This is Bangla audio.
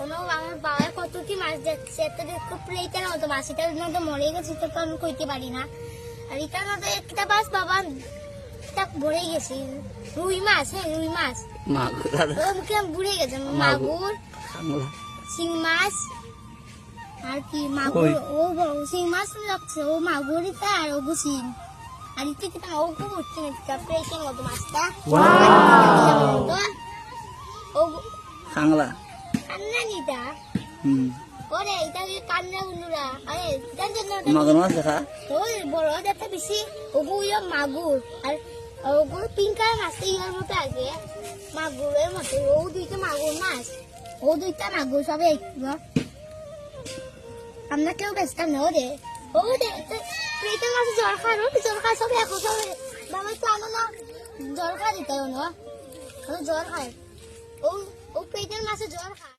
কোনো আমার বাবার কত কি মাছ যাচ্ছে একটা দেখো প্লেটের মতো মাছ এটার মধ্যে মরে গেছে তো আমি কইতে পারি না আর এটার মধ্যে একটা মাছ বাবা এটা ভরে গেছে রুই মাছ হ্যাঁ রুই মাছ মুখে বুড়ে গেছে মাগুর শিং মাছ আর কি মাগুর ও শিং মাছ লাগছে ও মাগুরিটা আর ও শিং আর ইতে কি ও খুব উঠছে না প্লেটের মতো মাছটা ও কাংলা কান্না নিটা ওরে এটা কি কান্না উনুরা আরে এটার জন্য মাগুর মাছ দেখা ওই বড় দেখতে বেশি ওগুলো মাগুর আর ওগুলো পিঙ্ক কালার মাছ ইয়ার মতো আগে মাগুরের মতো ও দুইটা মাগুর মাছ ও দুইটা মাগুর সবে আমরা কেউ বেচতাম না ওরে প্লেটের মাছে জল খায় সবে এখন সবে বাবা তো আনো না জল খায় দিতে না জল খায় ও প্লেটের মাছে জল খায়